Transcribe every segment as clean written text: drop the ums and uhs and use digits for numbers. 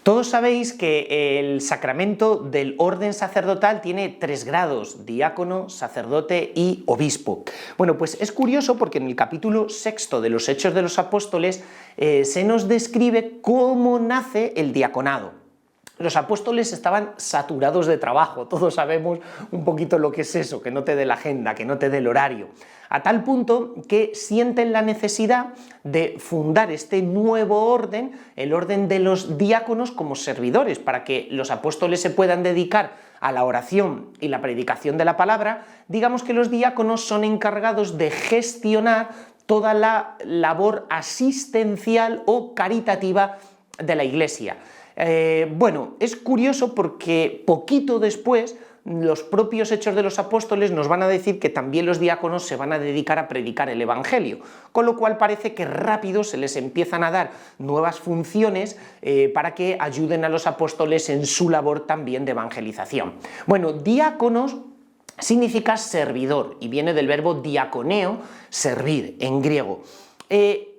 Todos sabéis que el sacramento del orden sacerdotal tiene 3 grados: diácono, sacerdote y obispo. Bueno, pues es curioso porque en el capítulo 6 de los Hechos de los Apóstoles se nos describe cómo nace el diaconado. Los apóstoles estaban saturados de trabajo, todos sabemos un poquito lo que es eso, que no te dé la agenda, que no te dé el horario, a tal punto que sienten la necesidad de fundar este nuevo orden, el orden de los diáconos como servidores, para que los apóstoles se puedan dedicar a la oración y la predicación de la palabra. Digamos que los diáconos son encargados de gestionar toda la labor asistencial o caritativa de la Iglesia. Bueno, es curioso porque poquito después los propios Hechos de los Apóstoles nos van a decir que también los diáconos se van a dedicar a predicar el Evangelio, con lo cual parece que rápido se les empiezan a dar nuevas funciones para que ayuden a los apóstoles en su labor también de evangelización. Bueno, diáconos significa servidor y viene del verbo diakoneo, servir, en griego.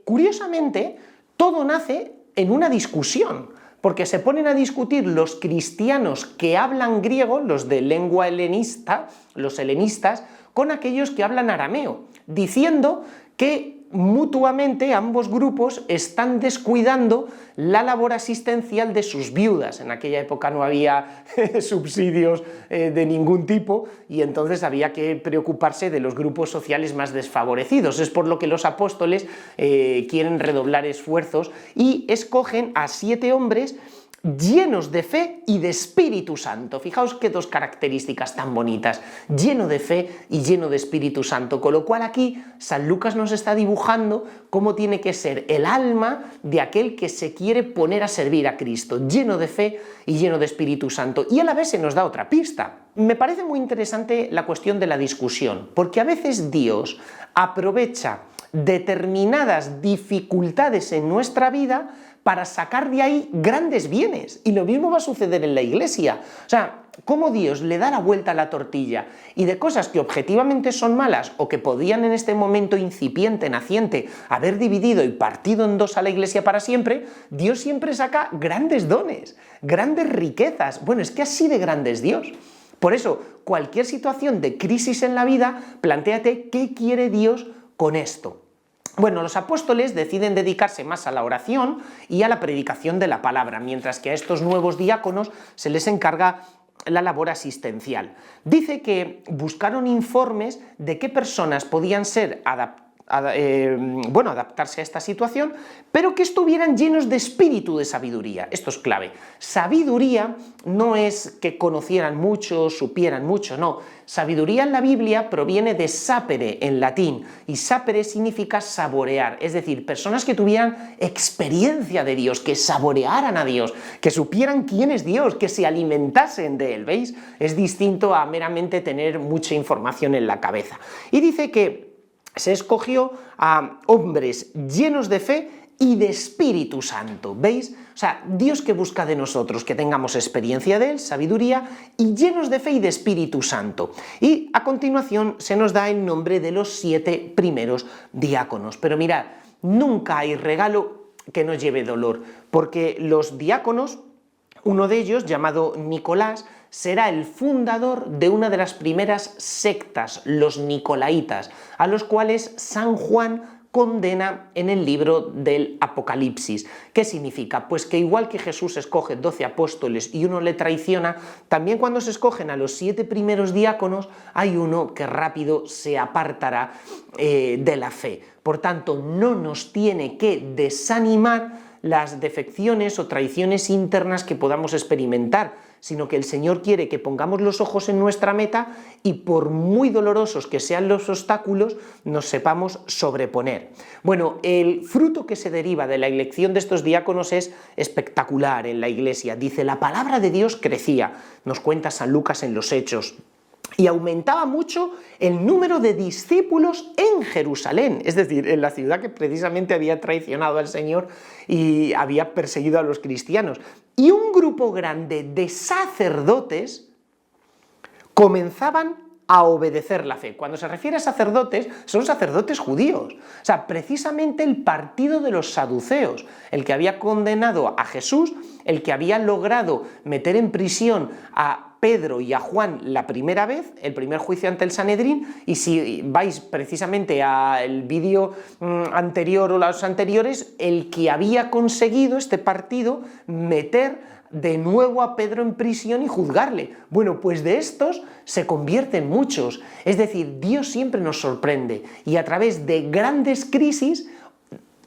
Curiosamente, todo nace en una discusión, porque se ponen a discutir los cristianos que hablan griego, los de lengua helenista, los helenistas, con aquellos que hablan arameo, diciendo que mutuamente ambos grupos están descuidando la labor asistencial de sus viudas. En aquella época no había subsidios de ningún tipo y entonces había que preocuparse de los grupos sociales más desfavorecidos. Es por lo que los apóstoles quieren redoblar esfuerzos y escogen a 7 hombres llenos de fe y de Espíritu Santo. Fijaos qué 2 características tan bonitas: lleno de fe y lleno de Espíritu Santo, con lo cual aquí San Lucas nos está dibujando cómo tiene que ser el alma de aquel que se quiere poner a servir a Cristo, lleno de fe y lleno de Espíritu Santo. Y a la vez se nos da otra pista. Me parece muy interesante la cuestión de la discusión, porque a veces Dios aprovecha determinadas dificultades en nuestra vida para sacar de ahí grandes bienes, y lo mismo va a suceder en la Iglesia. O sea, cómo Dios le da la vuelta a la tortilla y de cosas que objetivamente son malas o que podían en este momento incipiente, naciente, haber dividido y partido en 2 a la Iglesia para siempre, Dios siempre saca grandes dones, grandes riquezas. Bueno, es que así de grande es Dios. Por eso, cualquier situación de crisis en la vida, plantéate qué quiere Dios con esto. Bueno, los apóstoles deciden dedicarse más a la oración y a la predicación de la palabra, mientras que a estos nuevos diáconos se les encarga la labor asistencial. Dice que buscaron informes de qué personas podían ser adaptarse a esta situación, pero que estuvieran llenos de espíritu de sabiduría. Esto es clave. Sabiduría no es que conocieran mucho, supieran mucho, no. Sabiduría en la Biblia proviene de sapere en latín, y sapere significa saborear, es decir, personas que tuvieran experiencia de Dios, que saborearan a Dios, que supieran quién es Dios, que se alimentasen de Él, ¿veis? Es distinto a meramente tener mucha información en la cabeza. Y dice que se escogió a hombres llenos de fe y de Espíritu Santo, ¿veis? O sea, Dios que busca de nosotros que tengamos experiencia de Él, sabiduría, y llenos de fe y de Espíritu Santo. Y a continuación se nos da el nombre de los 7 primeros diáconos. Pero mirad, nunca hay regalo que no lleve dolor, porque los diáconos, uno de ellos, llamado Nicolás, será el fundador de una de las primeras sectas, los Nicolaitas, a los cuales San Juan condena en el libro del Apocalipsis. ¿Qué significa? Pues que igual que Jesús escoge 12 apóstoles y uno le traiciona, también cuando se escogen a los 7 primeros diáconos, hay uno que rápido se apartará de la fe. Por tanto, no nos tiene que desanimar las defecciones o traiciones internas que podamos experimentar, sino que el Señor quiere que pongamos los ojos en nuestra meta y por muy dolorosos que sean los obstáculos, nos sepamos sobreponer. Bueno, el fruto que se deriva de la elección de estos diáconos es espectacular en la Iglesia. Dice, la palabra de Dios crecía, nos cuenta San Lucas en los Hechos, y aumentaba mucho el número de discípulos en Jerusalén, es decir, en la ciudad que precisamente había traicionado al Señor y había perseguido a los cristianos. Y un grupo grande de sacerdotes comenzaban a obedecer la fe. Cuando se refiere a sacerdotes, son sacerdotes judíos. O sea, precisamente el partido de los saduceos, el que había condenado a Jesús, el que había logrado meter en prisión a Pedro y a Juan la primera vez, el primer juicio ante el Sanedrín, y si vais precisamente al vídeo anterior o los anteriores, el que había conseguido este partido meter de nuevo a Pedro en prisión y juzgarle. Bueno, pues de estos se convierten muchos. Es decir, Dios siempre nos sorprende y a través de grandes crisis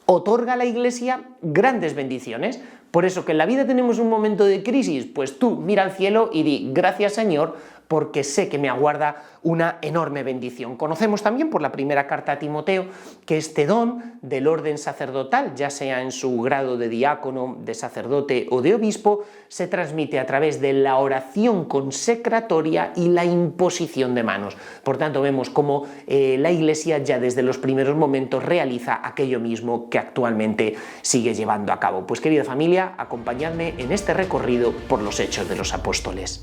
otorga a la Iglesia grandes bendiciones. Por eso que en la vida tenemos un momento de crisis, pues tú mira al cielo y di gracias Señor, porque sé que me aguarda una enorme bendición. Conocemos también por la primera carta a Timoteo que este don del orden sacerdotal, ya sea en su grado de diácono, de sacerdote o de obispo, se transmite a través de la oración consecratoria y la imposición de manos. Por tanto, vemos cómo la Iglesia ya desde los primeros momentos realiza aquello mismo que actualmente sigue llevando a cabo. Pues querida familia, acompañadme en este recorrido por los Hechos de los Apóstoles.